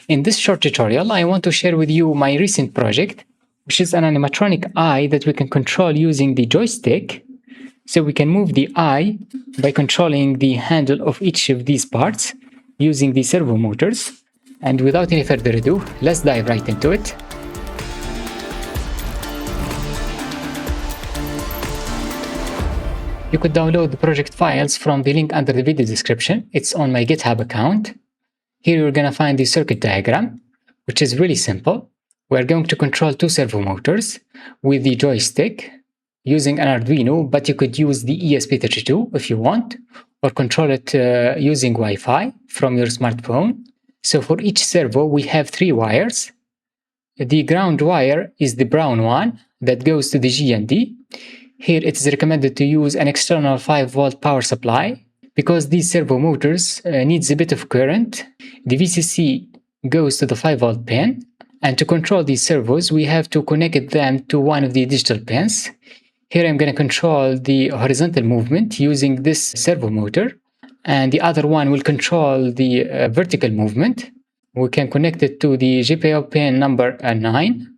In this short tutorial, I want to share with you my recent project, which is an animatronic eye that we can control using the joystick. So we can move the eye by controlling the handle of each of these parts using the servo motors. And without any further ado, let's dive right into it. You could download the project files from the link under the video description. It's on my GitHub account. Here you're going to find the circuit diagram, which is really simple. We're going to control two servo motors with the joystick using an Arduino, but you could use the ESP32 if you want, or control it using Wi-Fi from your smartphone. So for each servo, we have 3 wires. The ground wire is the brown one that goes to the GND. Here it is recommended to use an external 5-volt power supply because these servo motors needs a bit of current. The VCC goes to the 5-volt pin, and to control these servos, we have to connect them to one of the digital pins. Here I'm going to control the horizontal movement using this servo motor, and the other one will control the vertical movement. We can connect it to the GPIO pin number 9,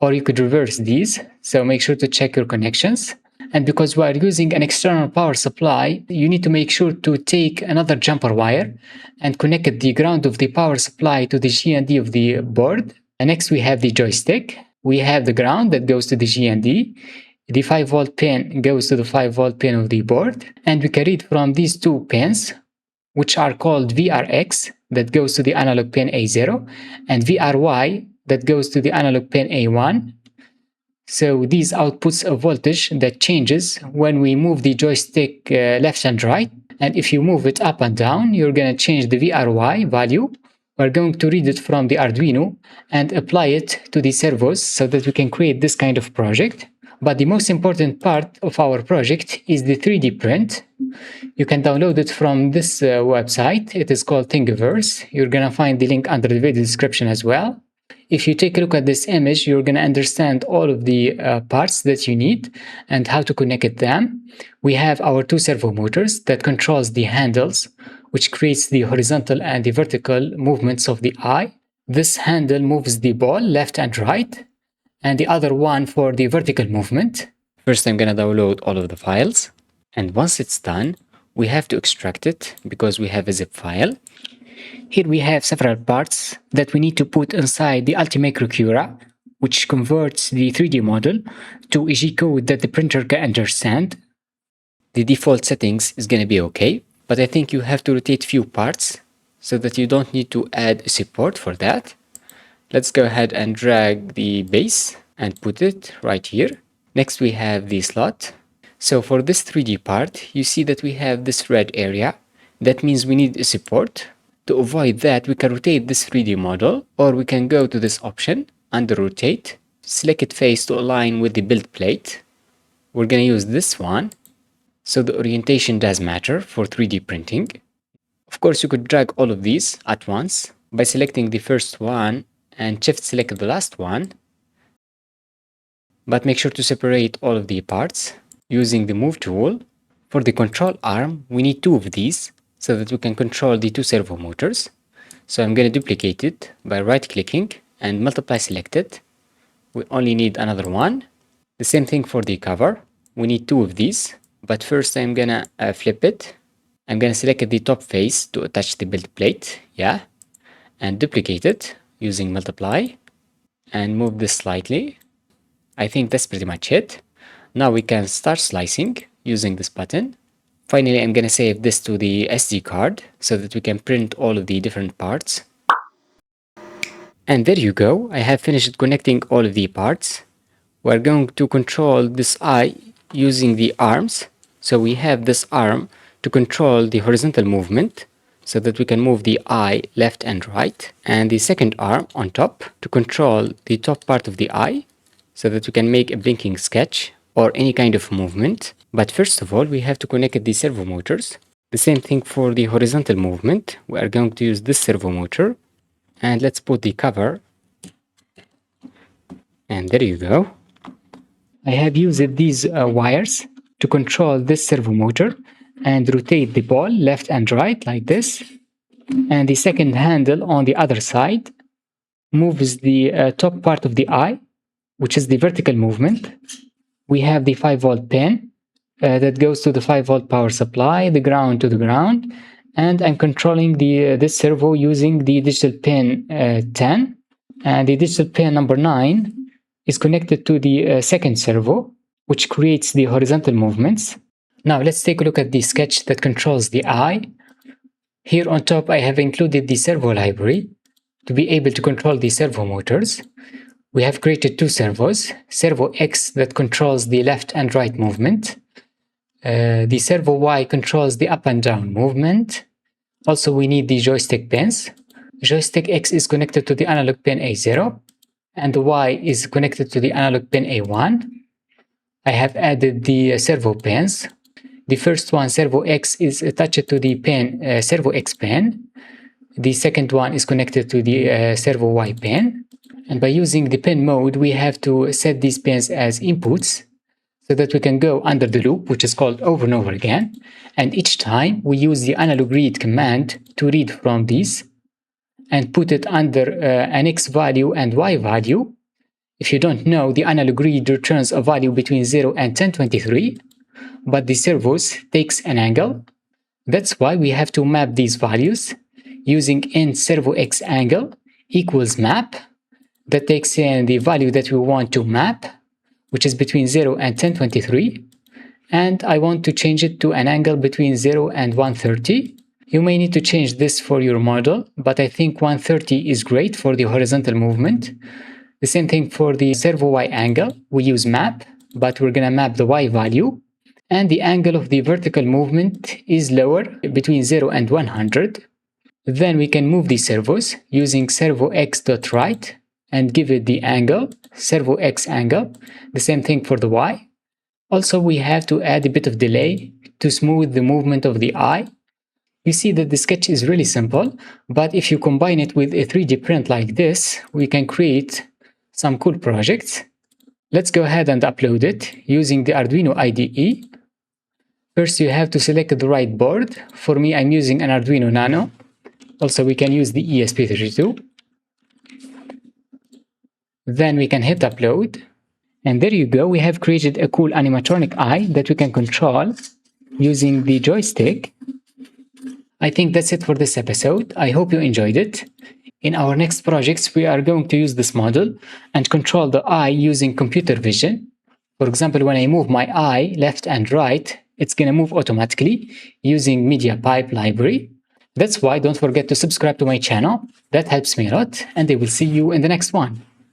or you could reverse these, so make sure to check your connections. And because we are using an external power supply, you need to make sure to take another jumper wire and connect the ground of the power supply to the GND of the board. And next we have the joystick. We have the ground that goes to the GND. The 5-volt pin goes to the 5-volt pin of the board. And we can read from these 2 pins, which are called VRX, that goes to the analog pin A0, and VRY, that goes to the analog pin A1. So these outputs a voltage that changes when we move the joystick left and right. And if you move it up and down, you're going to change the VRY value. We're going to read it from the Arduino and apply it to the servos so that we can create this kind of project. But the most important part of our project is the 3D print. You can download it from this website. It is called Thingiverse. You're going to find the link under the video description as well. If you take a look at this image, you're going to understand all of the parts that you need and how to connect them. We have our 2 servo motors that controls the handles, which creates the horizontal and the vertical movements of the eye. This handle moves the ball left and right, and the other one for the vertical movement. First, I'm going to download all of the files. And once it's done, we have to extract it because we have a zip file. Here we have several parts that we need to put inside the Ultimate Cura, which converts the 3D model to a G-code that the printer can understand. The default settings is going to be okay, but I think you have to rotate few parts so that you don't need to add support for that. Let's go ahead and drag the base and put it right here. Next we have the slot. So for this 3D part, you see that we have this red area. That means we need a support. To avoid that, we can rotate this 3D model, or we can go to this option under rotate, select it face to align with the build plate. We're going to use this one, so the orientation does matter for 3D printing. Of course, you could drag all of these at once by selecting the first one and shift select the last one. But make sure to separate all of the parts using the move tool. For the control arm, we need 2 of these, so that we can control the 2 servo motors. So I'm going to duplicate it by right-clicking and multiply selected. We only need another one. The same thing for the cover. We need 2 of these, but first I'm going to flip it. I'm going to select the top face to attach the build plate, and duplicate it using multiply and move this slightly. I think that's pretty much it. Now we can start slicing using this button. Finally, I'm going to save this to the SD card so that we can print all of the different parts. And there you go. I have finished connecting all of the parts. We're going to control this eye using the arms. So we have this arm to control the horizontal movement so that we can move the eye left and right. And the second arm on top to control the top part of the eye so that we can make a blinking sketch or any kind of movement. But first of all, we have to connect the servo motors. The same thing for the horizontal movement. We are going to use this servo motor. And let's put the cover. And there you go. I have used these wires to control this servo motor and rotate the ball left and right like this. And the second handle on the other side moves the top part of the eye, which is the vertical movement. We have the 5-volt pin that goes to the 5-volt power supply, the ground to the ground, and I'm controlling this servo using the digital pin 10, and the digital pin number 9 is connected to the second servo, which creates the horizontal movements. Now let's take a look at the sketch that controls the eye. Here on top I have included the servo library to be able to control the servo motors. We have created two servos, servo X that controls the left and right movement. The servo Y controls the up and down movement. Also, we need the joystick pins. Joystick X is connected to the analog pin A0, and the Y is connected to the analog pin A1. I have added the servo pins. The first one, servo X, is attached to the pin servo X pin. The second one is connected to the servo Y pin. And by using the pin mode, we have to set these pins as inputs so that we can go under the loop, which is called over and over again. And each time we use the analog read command to read from these and put it under an X value and Y value. If you don't know, the analog read returns a value between 0 and 1023, but the servos takes an angle. That's why we have to map these values using in servo X angle equals map. That takes in the value that we want to map, which is between 0 and 1023, and I want to change it to an angle between 0 and 130. You may need to change this for your model, but I think 130 is great for the horizontal movement. The same thing for the servo Y angle. We use map, but we're gonna map the Y value, and the angle of the vertical movement is lower, between 0 and 100. Then we can move the servos using servo X.right and give it the angle, servo X angle. The same thing for the Y. Also, we have to add a bit of delay to smooth the movement of the eye. You see that the sketch is really simple, but if you combine it with a 3D print like this, we can create some cool projects. Let's go ahead and upload it using the Arduino IDE. First, you have to select the right board. For me, I'm using an Arduino Nano. Also, we can use the ESP32. Then we can hit upload. And there you go, we have created a cool animatronic eye that we can control using the joystick. I think that's it for this episode. I hope you enjoyed it. In our next projects, we are going to use this model and control the eye using computer vision. For example, when I move my eye left and right, it's going to move automatically using Media Pipe library. That's why don't forget to subscribe to my channel. That helps me a lot, and I will see you in the next one.